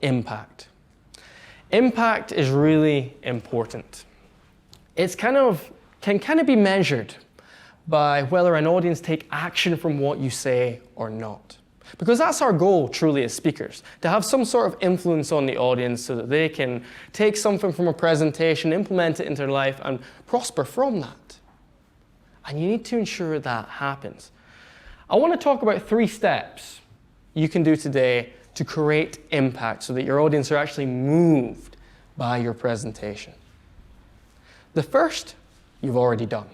impact. Impact is really important. It's can kind of be measured by whether an audience take action from what you say or not. Because that's our goal, truly, as speakers, to have some sort of influence on the audience so that they can take something from a presentation, implement it into their life, and prosper from that. And you need to ensure that happens. I want to talk about 3 steps you can do today to create impact so that your audience are actually moved by your presentation. The first, you've already done.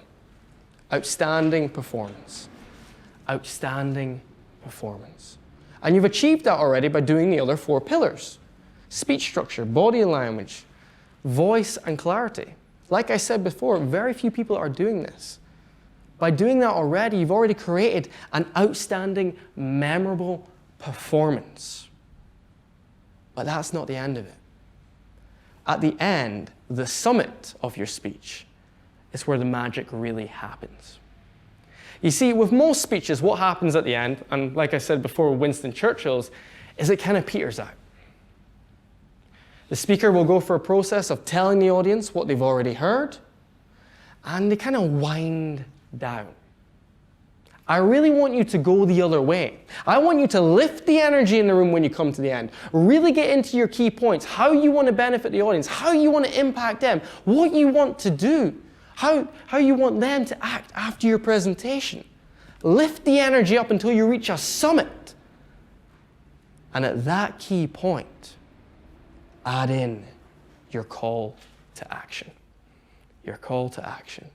Outstanding performance. Outstanding performance. And you've achieved that already by doing the other 4 pillars. Speech structure, body language, voice, and clarity. Like I said before, very few people are doing this. By doing that already, you've already created an outstanding, memorable performance. But that's not the end of it. At the end, the summit of your speech is where the magic really happens. You see, with most speeches, what happens at the end, and like I said before with Winston Churchill's, is it kind of peters out. The speaker will go for a process of telling the audience what they've already heard, and they kind of wind down. I really want you to go the other way. I want you to lift the energy in the room when you come to the end. Really get into your key points, how you want to benefit the audience, how you want to impact them, what you want to do, how you want them to act after your presentation. Lift the energy up until you reach a summit. And at that key point, add in your call to action. Your call to action.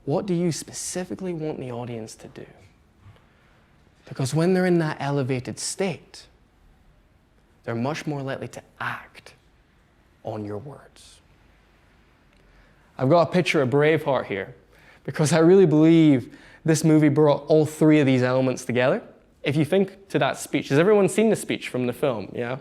What do you specifically want the audience to do? Because when they're in that elevated state, they're much more likely to act on your words. I've got a picture of Braveheart here because I really believe this movie brought all 3 of these elements together. If you think to that speech, has everyone seen the speech from the film? Yeah?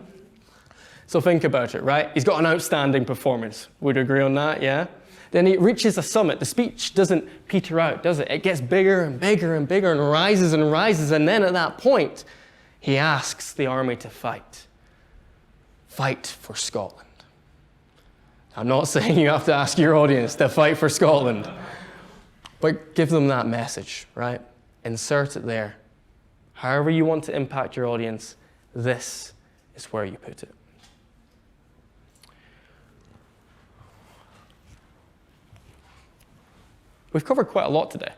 So think about it, right? He's got an outstanding performance. Would you agree on that? Yeah? Then it reaches a summit. The speech doesn't peter out, does it? It gets bigger and bigger and bigger and rises and rises. And then at that point, he asks the army to fight. Fight for Scotland. I'm not saying you have to ask your audience to fight for Scotland, but give them that message, right? Insert it there. However you want to impact your audience, this is where you put it. We've covered quite a lot today.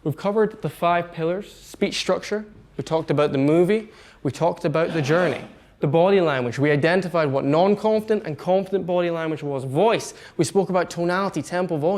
We've covered the 5 pillars, speech structure. We talked about the movie. We talked about the journey. The body language. We identified what non-confident and confident body language was. Voice. We spoke about tonality, tempo, volume.